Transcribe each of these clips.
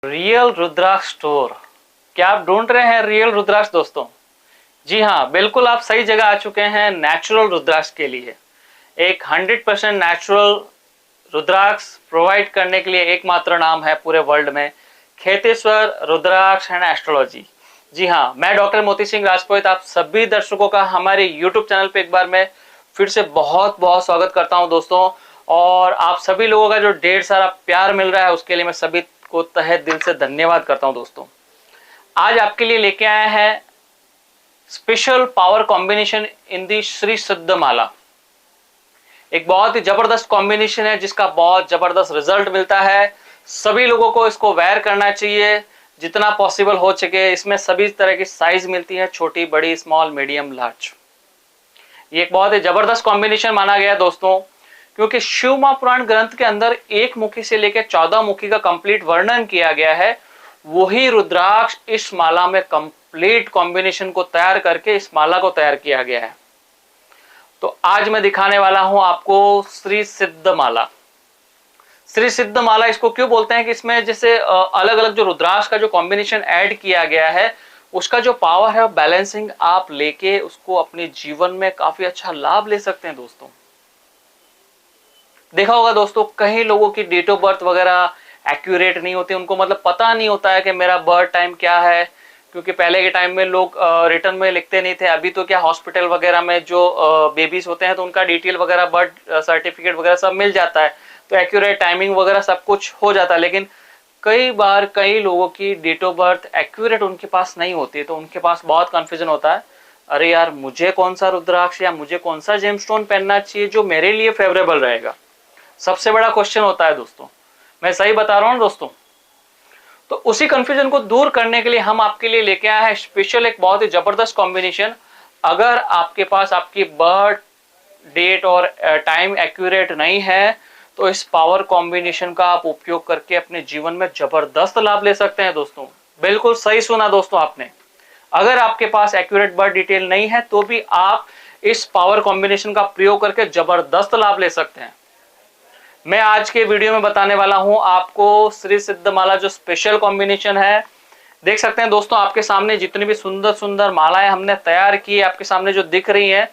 Real रुद्राक्ष store. क्या आप ढूंढ रहे हैं रियल रुद्राक्ष दोस्तों? जी हाँ, बिल्कुल आप सही जगह आ चुके हैं नेचुरल रुद्राक्ष के लिए। एक 100% नेचुरल रुद्राक्ष प्रोवाइड करने के लिए एकमात्र नाम है पूरे वर्ल्ड में, खेतेश्वर रुद्राक्ष एंड एस्ट्रोलॉजी। जी हाँ, मैं डॉक्टर मोती सिंह राजपूत आप सभी दर्शकों का हमारे यूट्यूब चैनल पे एक बार मैं फिर से बहुत बहुत स्वागत करता हूं दोस्तों। और आप सभी लोगों का जो ढेर सारा प्यार मिल रहा है उसके लिए मैं सभी को तहे दिल से धन्यवाद करता हूं दोस्तों। आज आपके लिए लेके आए हैं स्पेशल पावर कॉम्बिनेशन इन दी श्री सिद्ध माला। एक बहुत ही जबरदस्त कॉम्बिनेशन है जिसका बहुत जबरदस्त रिजल्ट मिलता है। सभी लोगों को इसको वेयर करना चाहिए जितना पॉसिबल हो सके। इसमें सभी तरह की साइज मिलती है, छोटी, बड़ी, स्मॉल, मीडियम, लार्ज। ये एक बहुत ही जबरदस्त कॉम्बिनेशन माना गया है दोस्तों, क्योंकि शिव महापुराण ग्रंथ के अंदर एक मुखी से लेकर 14 मुखी का कंप्लीट वर्णन किया गया है। वही रुद्राक्ष इस माला में कंप्लीट कॉम्बिनेशन को तैयार करके इस माला को तैयार किया गया है। तो आज मैं दिखाने वाला हूं आपको श्री सिद्ध माला। श्री सिद्ध माला इसको क्यों बोलते हैं कि इसमें जैसे अलग अलग जो रुद्राक्ष का जो कॉम्बिनेशन ऐड किया गया है उसका जो पावर है बैलेंसिंग आप लेके उसको अपने जीवन में काफी अच्छा लाभ ले सकते हैं दोस्तों। देखा होगा दोस्तों, कई लोगों की डेट ऑफ बर्थ वगैरह एक्यूरेट नहीं होती, उनको मतलब पता नहीं होता है कि मेरा बर्थ टाइम क्या है, क्योंकि पहले के टाइम में लोग रिटर्न में लिखते नहीं थे। अभी तो क्या हॉस्पिटल वगैरह में जो बेबीज होते हैं तो उनका डिटेल वगैरह, बर्थ सर्टिफिकेट वगैरह सब मिल जाता है, तो एक्यूरेट टाइमिंग वगैरह सब कुछ हो जाता है। लेकिन कई बार कई लोगों की डेट ऑफ बर्थ एक्यूरेट उनके पास नहीं होती, तो उनके पास बहुत कंफ्यूजन होता है, अरे यार मुझे कौन सा रुद्राक्ष या मुझे कौन सा जेमस्टोन पहनना चाहिए जो मेरे लिए फेवरेबल रहेगा। सबसे बड़ा क्वेश्चन होता है दोस्तों, मैं सही बता रहा हूं दोस्तों। तो उसी कंफ्यूजन को दूर करने के लिए हम आपके लिए लेके आए हैं स्पेशल एक बहुत ही जबरदस्त कॉम्बिनेशन। अगर आपके पास आपकी बर्थ डेट और टाइम एक्यूरेट नहीं है तो इस पावर कॉम्बिनेशन का आप उपयोग करके अपने जीवन में जबरदस्त लाभ ले सकते हैं दोस्तों। बिल्कुल सही सुना दोस्तों आपने। अगर आपके पास एक्यूरेट बर्थ डिटेल नहीं है तो भी आप इस पावर कॉम्बिनेशन का प्रयोग करके जबरदस्त लाभ ले सकते हैं। मैं आज के वीडियो में बताने वाला हूं आपको श्री सिद्ध माला जो स्पेशल कॉम्बिनेशन है। देख सकते हैं दोस्तों, आपके सामने जितनी भी सुंदर सुंदर मालाएं हमने तैयार की है, आपके सामने जो दिख रही हैं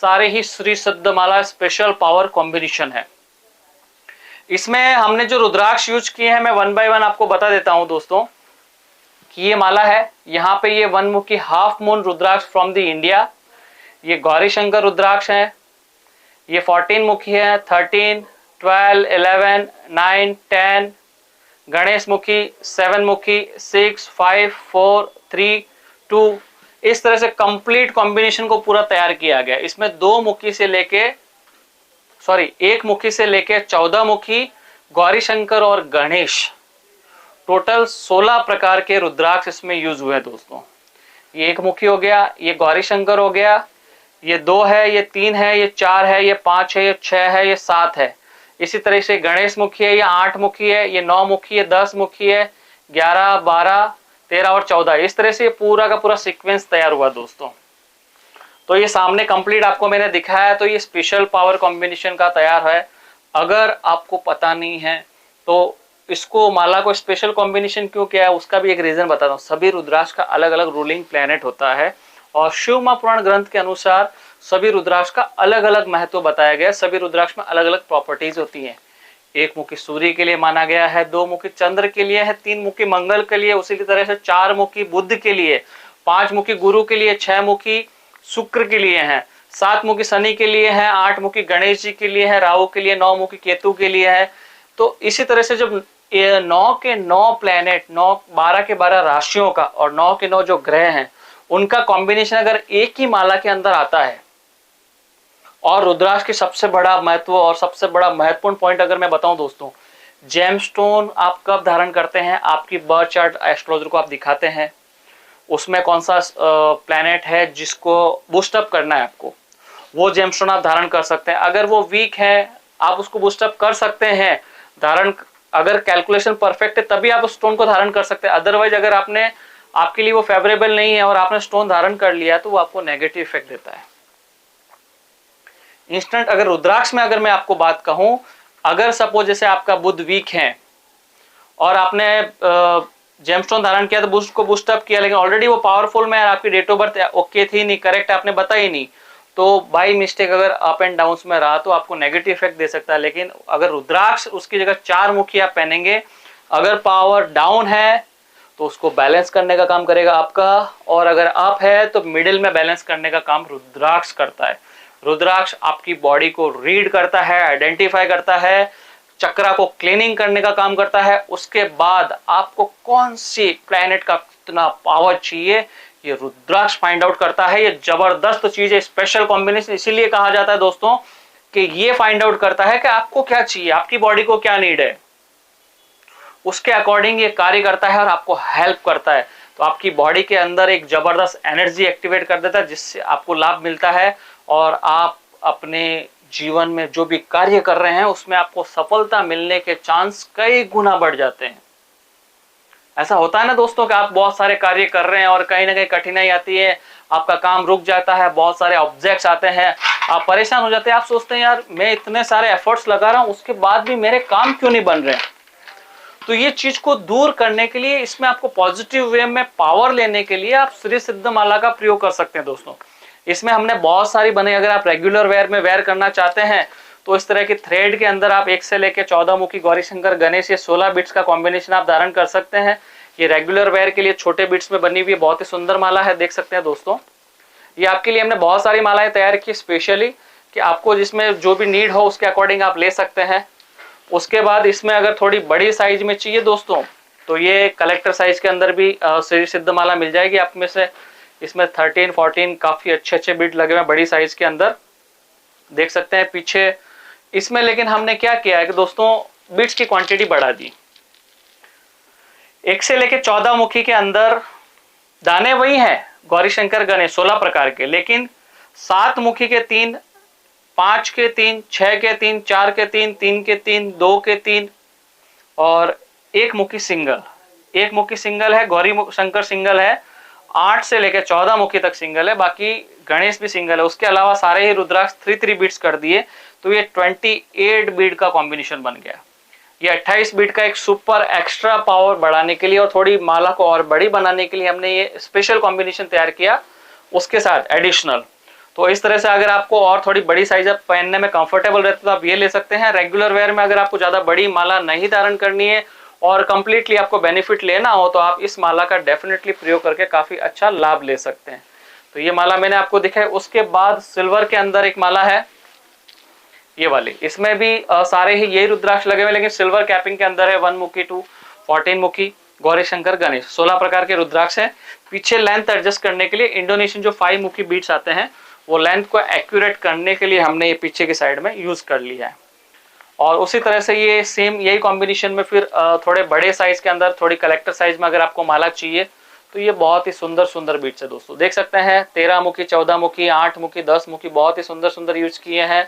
सारे ही श्री सिद्ध माला स्पेशल पावर कॉम्बिनेशन है। इसमें हमने जो रुद्राक्ष यूज किए हैं मैं वन बाय वन आपको बता देता हूं दोस्तों कि ये माला है। यहाँ पे ये वन मुखी half moon rudraksha from the India, ये गौरी शंकर रुद्राक्ष है। ये 14 मुखी है, 13, 12, 11, 9, 10, गणेश मुखी 7 मुखी, 6, 5, 4, 3, 2, इस तरह से कंप्लीट कॉम्बिनेशन को पूरा तैयार किया गया। इसमें एक मुखी से लेके 14 मुखी गौरी शंकर और गणेश, टोटल 16 प्रकार के रुद्राक्ष इसमें यूज हुए दोस्तों। ये एक मुखी हो गया, ये गौरी शंकर हो गया, ये 2 है, ये 3 है, ये 4 है, ये 5 है, ये 6 है, ये 7 है। इसी तरह से गणेश मुखी है, ये 8 मुखी है, ये 9 मुखी है, 10 मुखी है, 11, 12, 13 और 14। इस तरह से पूरा का पूरा सीक्वेंस तैयार हुआ दोस्तों। तो ये सामने कंप्लीट आपको मैंने दिखाया है, तो ये स्पेशल पावर कॉम्बिनेशन का तैयार है। अगर आपको पता नहीं है तो इसको माला को स्पेशल कॉम्बिनेशन क्यों किया है उसका भी एक रीजन बताता हूँ। सभी रुद्राक्ष का अलग अलग रूलिंग प्लैनेट होता है और शिव महापुराण ग्रंथ के अनुसार सभी रुद्राक्ष का अलग अलग महत्व बताया गया है। सभी रुद्राक्ष में अलग अलग प्रॉपर्टीज होती हैं। एक मुखी सूर्य के लिए माना गया है, 2 मुखी चंद्र के लिए है, 3 मुखी मंगल के लिए, उसी तरह से 4 मुखी बुध के लिए, 5 मुखी गुरु के लिए, 6 मुखी शुक्र के लिए है, 7 मुखी शनि के लिए है, 8 मुखी गणेश जी के लिए है, राहु के लिए, 9 मुखी केतु के लिए है। तो इसी तरह से जब 9 के 9 प्लैनेट, 9 12 के 12 राशियों का और 9 के 9 जो ग्रह हैं उनका कॉम्बिनेशन अगर एक ही माला के अंदर आता है, और रुद्राक्ष की सबसे बड़ा महत्व और सबसे बड़ा महत्वपूर्ण पॉइंट अगर मैं बताऊं दोस्तों, जेमस्टोन आप कब धारण करते हैं, आपकी बर्थ चार्ट एस्ट्रोलॉजर को आप दिखाते हैं, उसमें कौन सा प्लैनेट है जिसको बूस्टअप करना है आपको, वो जेमस्टोन आप धारण कर सकते हैं। अगर वो वीक है आप उसको बूस्टअप कर सकते हैं धारण, अगर कैलकुलेशन परफेक्ट है तभी आप उस स्टोन को धारण कर सकते हैं। अदरवाइज अगर आपके लिए वो फेवरेबल नहीं है और आपने स्टोन धारण कर लिया तो वो आपको नेगेटिव इफेक्ट देता है इंस्टेंट। अगर रुद्राक्ष में अगर मैं आपको बात कहूं, अगर सपोज जैसे आपका बुध वीक है और आपने जेमस्टोन धारण किया तो बूस्ट को बूस्ट अप किया, लेकिन ऑलरेडी वो पावरफुल में आपकी डेट ऑफ बर्थ ओके थी नहीं, करेक्ट आपने बताई नहीं, तो बाई मिस्टेक अगर अप एंड डाउन में रहा तो आपको नेगेटिव इफेक्ट दे सकता है। लेकिन अगर रुद्राक्ष उसकी जगह 4 मुखी आप पहनेंगे, अगर पावर डाउन है तो उसको बैलेंस करने का काम करेगा आपका, और अगर अप है तो मिडिल में बैलेंस करने का काम रुद्राक्ष करता है। रुद्राक्ष आपकी बॉडी को रीड करता है, आइडेंटिफाई करता है, चक्रा को क्लीनिंग करने का काम करता है। उसके बाद आपको कौन सी प्लैनेट का कितना पावर चाहिए ये रुद्राक्ष फाइंड आउट करता है। ये जबरदस्त चीज है, स्पेशल कॉम्बिनेशन इसीलिए कहा जाता है दोस्तों कि ये फाइंड आउट करता है कि आपको क्या चाहिए, आपकी बॉडी को क्या नीड है, उसके अकॉर्डिंग ये कार्य करता है और आपको हेल्प करता है। तो आपकी बॉडी के अंदर एक जबरदस्त एनर्जी एक्टिवेट कर देता है जिससे आपको लाभ मिलता है और आप अपने जीवन में जो भी कार्य कर रहे हैं उसमें आपको सफलता मिलने के चांस कई गुना बढ़ जाते हैं। ऐसा होता है ना दोस्तों कि आप बहुत सारे कार्य कर रहे हैं और कहीं ना कहीं कठिनाई आती है, आपका काम रुक जाता है, बहुत सारे ऑब्जेक्ट्स आते हैं, आप परेशान हो जाते हैं, आप सोचते हैं यार मैं इतने सारे एफर्ट्स लगा रहा हूं उसके बाद भी मेरे काम क्यों नहीं बन रहे हैं। तो ये चीज को दूर करने के लिए, इसमें आपको पॉजिटिव वे में पावर लेने के लिए आप श्री सिद्ध माला का प्रयोग कर सकते हैं दोस्तों। इसमें हमने बहुत सारी बनाई, अगर आप रेगुलर वेयर में वेयर करना चाहते हैं तो इस तरह की थ्रेड के अंदर आप 1 से लेकर 14 मुखी गौरी शंकर गणेश, ये 16 बिट्स का कॉम्बिनेशन आप धारण कर सकते हैं। ये रेगुलर वेयर के लिए छोटे बिट्स में बनी हुई बहुत ही सुंदर माला है, देख सकते हैं दोस्तों। ये आपके लिए हमने बहुत सारी मालाएं तैयार की स्पेशली कि आपको जिसमें जो भी नीड हो उसके अकॉर्डिंग आप ले सकते हैं। उसके बाद इसमें अगर थोड़ी बड़ी साइज में चाहिए दोस्तों तो ये कलेक्टर साइज के अंदर भी श्री सिद्ध माला मिल जाएगी आप में से। इसमें 13, 14 काफी अच्छे बिट लगे हुए हैं बड़ी साइज के अंदर, देख सकते हैं पीछे। इसमें लेकिन हमने क्या किया है कि दोस्तों बिट्स की क्वांटिटी बढ़ा दी। 1 से लेकर 14 मुखी के अंदर दाने वही हैं गौरी शंकर गणेश 16 प्रकार के, लेकिन 7 मुखी के 3, 5 के 3, 6 के 3, 4 के 3, 3 के 3, 2 के 3 और 1 मुखी सिंगल। 1 मुखी सिंगल है, गौरी शंकर सिंगल है, 8 से लेकर 14 मुखी तक सिंगल है, बाकी गणेश भी सिंगल है। उसके अलावा सारे ही रुद्राक्ष 3 बिट्स कर दिए तो ये 28 बिट का कॉम्बिनेशन बन गया। ये 28 बिट का एक सुपर एक्स्ट्रा पावर बढ़ाने के लिए और थोड़ी माला को और बड़ी बनाने के लिए हमने ये स्पेशल कॉम्बिनेशन तैयार किया उसके साथ एडिशनल। तो इस तरह से अगर आपको और थोड़ी बड़ी साइज आप पहनने में कंफर्टेबल रहते तो आप ये ले सकते हैं। रेगुलर वेयर में अगर आपको ज्यादा बड़ी माला नहीं धारण करनी है और कंप्लीटली आपको बेनिफिट लेना हो तो आप इस माला का डेफिनेटली प्रयोग करके काफी अच्छा लाभ ले सकते हैं। तो ये माला मैंने आपको दिखाई। उसके बाद सिल्वर के अंदर एक माला है ये वाली, इसमें भी सारे ही यही रुद्राक्ष लगे हुए लेकिन सिल्वर कैपिंग के अंदर है। 1 मुखी 2, 14 मुखी गौरी शंकर गणेश 16 प्रकार के रुद्राक्ष है। पीछे लेंथ एडजस्ट करने के लिए इंडोनेशियन जो 5 मुखी बीट्स आते हैं वो लेंथ को एक्यूरेट करने के लिए हमने ये पीछे की साइड में यूज कर लिया है। और उसी तरह से ये सेम यही कॉम्बिनेशन में फिर थोड़े बड़े साइज के अंदर थोड़ी कलेक्टर साइज में अगर आपको माला चाहिए तो ये बहुत ही सुंदर बीट्स है दोस्तों, देख सकते हैं 13 मुखी, 14 मुखी, 8 मुखी, 10 मुखी, बहुत ही सुंदर यूज किए हैं।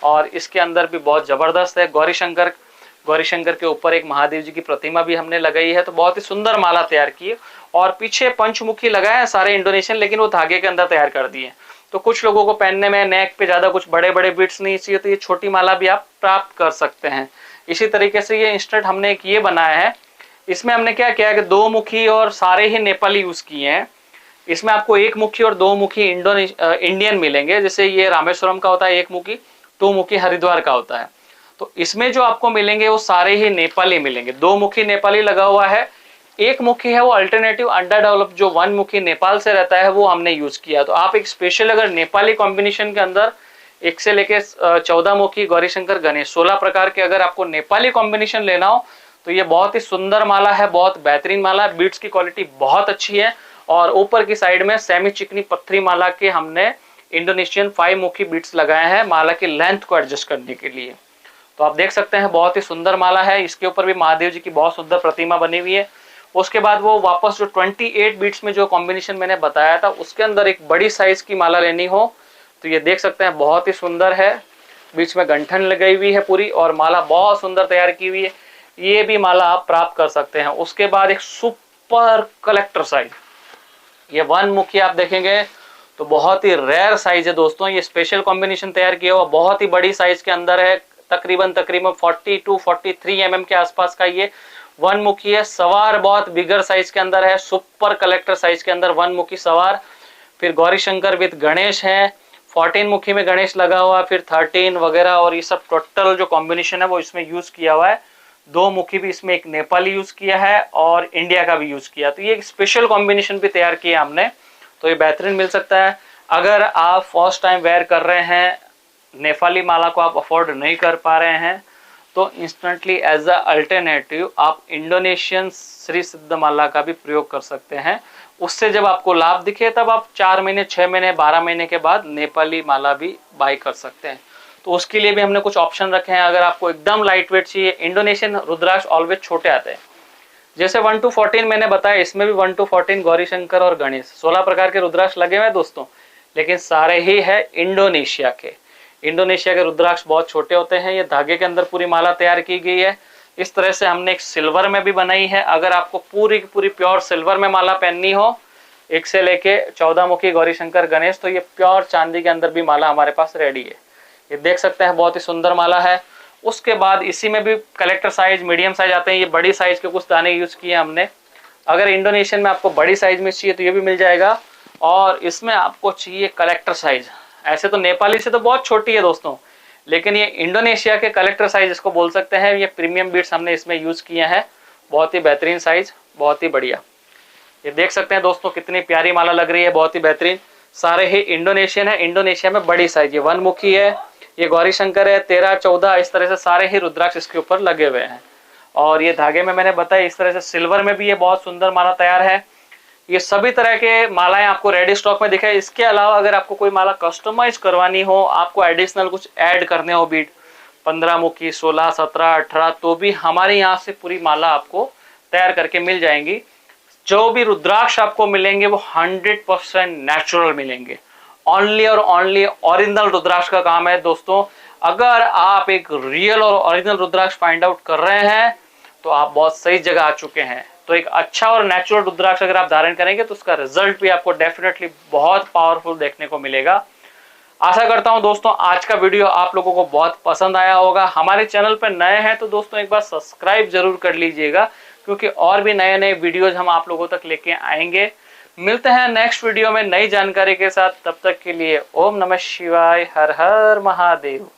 और इसके अंदर भी बहुत जबरदस्त है। गौरी शंकर के ऊपर एक महादेव जी की प्रतिमा भी हमने लगाई है। तो बहुत ही सुंदर माला तैयार की है। और पीछे पंचमुखी लगाए हैं सारे इंडोनेशियन, लेकिन वो धागे के अंदर तैयार कर दिए। तो कुछ लोगों को पहनने में नेक पे ज्यादा कुछ बड़े बिट्स नहीं चाहिए तो ये छोटी माला भी आप प्राप्त कर सकते हैं। इसी तरीके से ये इंस्टेंट हमने एक ये बनाया है। इसमें हमने क्या किया है कि 2 मुखी और सारे ही नेपाली यूज किए हैं। इसमें आपको 1 मुखी और 2 मुखी इंडियन मिलेंगे, जैसे ये रामेश्वरम का होता है 1 मुखी, 2 मुखी हरिद्वार का होता है। तो इसमें जो आपको मिलेंगे वो सारे ही नेपाली मिलेंगे। 2 मुखी नेपाली लगा हुआ है, 1 मुखी है वो अल्टरनेटिव अंडर डेवलप जो 1 मुखी नेपाल से रहता है वो हमने यूज किया। तो आप एक स्पेशल अगर नेपाली कॉम्बिनेशन के अंदर 1 से लेके 14 मुखी गौरी शंकर गणेश 16 प्रकार के अगर आपको नेपाली कॉम्बिनेशन लेना हो तो ये बहुत ही सुंदर माला है, बहुत बेहतरीन माला है। बीट्स की क्वालिटी बहुत अच्छी है और ऊपर की साइड में सेमी चिकनी पत्थरी माला के हमने इंडोनेशियन 5 मुखी बीट्स लगाए हैं माला की लेंथ को एडजस्ट करने के लिए। तो आप देख सकते हैं बहुत ही सुंदर माला है। इसके ऊपर भी महादेव जी की बहुत सुंदर प्रतिमा बनी हुई है। उसके बाद वो वापस जो 28 बीट्स में जो कॉम्बिनेशन मैंने बताया था उसके अंदर एक बड़ी साइज की माला लेनी हो तो ये देख सकते हैं बहुत ही सुंदर है। बीच में गंठन लगाई हुई है पूरी और माला बहुत सुंदर तैयार की हुई है। ये भी माला आप प्राप्त कर सकते हैं। उसके बाद एक सुपर कलेक्टर साइज, ये 1 मुखी आप देखेंगे तो बहुत ही रेयर साइज है दोस्तों। ये स्पेशल कॉम्बिनेशन तैयार किया हुआ बहुत ही बड़ी साइज के अंदर है, तकरीबन 40 to 43 mm के आसपास का ये वन मुखी है, सवार बहुत बिगर साइज के अंदर है, सुपर कलेक्टर साइज के अंदर वन मुखी सवार। फिर गौरी शंकर विद गणेश है, 14 मुखी में गणेश लगा हुआ, फिर 13 वगैरह, और ये सब टोटल जो कॉम्बिनेशन है वो इसमें यूज किया हुआ है। 2 मुखी भी इसमें एक नेपाली यूज किया है और इंडिया का भी यूज किया, तो ये एक स्पेशल कॉम्बिनेशन भी तैयार किया हमने, तो ये बेहतरीन मिल सकता है। अगर आप फर्स्ट टाइम वेयर कर रहे हैं, नेपाली माला को आप अफोर्ड नहीं कर पा रहे हैं, तो इंस्टेंटली एज अ अल्टरनेटिव आप इंडोनेशियन श्री सिद्ध माला का भी प्रयोग कर सकते हैं। उससे जब आपको लाभ दिखे तब आप 4 महीने, 6 महीने, 12 महीने के बाद नेपाली माला भी बाय कर सकते हैं। तो उसके लिए भी हमने कुछ ऑप्शन रखे हैं। अगर आपको एकदम लाइट वेट चाहिए, इंडोनेशियन रुद्राक्ष ऑलवेज छोटे आते हैं, जैसे 1 to 14 मैंने बताया, इसमें भी 1 to 14 गौरी शंकर और गणेश 16 प्रकार के रुद्राक्ष लगे हुए हैं दोस्तों, लेकिन सारे ही है इंडोनेशिया के। इंडोनेशिया के रुद्राक्ष बहुत छोटे होते हैं। ये धागे के अंदर पूरी माला तैयार की गई है। इस तरह से हमने एक सिल्वर में भी बनाई है। अगर आपको पूरी की पूरी प्योर सिल्वर में माला पहननी हो, 1 से लेके 14 मुखी गौरी शंकर गणेश, तो ये प्योर चांदी के अंदर भी माला हमारे पास रेडी है। ये देख सकते हैं, बहुत ही सुंदर माला है। उसके बाद इसी में भी कलेक्टर साइज, मीडियम साइज आते हैं। ये बड़ी साइज के कुछ दाने यूज किए हमने। अगर इंडोनेशियन में आपको बड़ी साइज में चाहिए तो ये भी मिल जाएगा, और इसमें आपको चाहिए कलेक्टर साइज। ऐसे तो नेपाली से तो बहुत छोटी है दोस्तों, लेकिन ये इंडोनेशिया के कलेक्टर साइज इसको बोल सकते हैं। ये प्रीमियम बीट्स हमने इसमें यूज किए हैं, बहुत ही बेहतरीन साइज, बहुत ही बढ़िया। ये देख सकते हैं दोस्तों, कितनी प्यारी माला लग रही है, बहुत ही बेहतरीन। सारे ही इंडोनेशियन है। इंडोनेशिया में बड़ी साइज, ये 1 मुखी है, ये गौरी शंकर है, 13, 14, इस तरह से सारे ही रुद्राक्ष इसके ऊपर लगे हुए हैं। और ये धागे में मैंने बताया, इस तरह से सिल्वर में भी ये बहुत सुंदर माला तैयार है। ये सभी तरह के मालाएं आपको रेडी स्टॉक में दिखाई। इसके अलावा अगर आपको कोई माला कस्टमाइज करवानी हो, आपको एडिशनल कुछ ऐड करने हो बीट, 15 मुखी, 16, 17, 18, तो भी हमारे यहाँ से पूरी माला आपको तैयार करके मिल जाएंगी। जो भी रुद्राक्ष आपको मिलेंगे वो 100% नेचुरल मिलेंगे। ओनली और ओनली ओरिजिनल रुद्राक्ष का काम है दोस्तों। अगर आप एक रियल और ओरिजिनल रुद्राक्ष फाइंड आउट कर रहे हैं तो आप बहुत सही जगह आ चुके हैं। तो एक अच्छा और नेचुरल रुद्राक्ष अगर आप धारण करेंगे तो उसका रिजल्ट भी आपको डेफिनेटली बहुत पावरफुल देखने को मिलेगा। आशा करता हूं दोस्तों आज का वीडियो आप लोगों को बहुत पसंद आया होगा। हमारे चैनल पर नए हैं तो दोस्तों एक बार सब्सक्राइब जरूर कर लीजिएगा, क्योंकि और भी नए नए वीडियोज हम आप लोगों तक लेके आएंगे। मिलते हैं नेक्स्ट वीडियो में नई जानकारी के साथ। तब तक के लिए ओम नमः शिवाय, हर हर महादेव।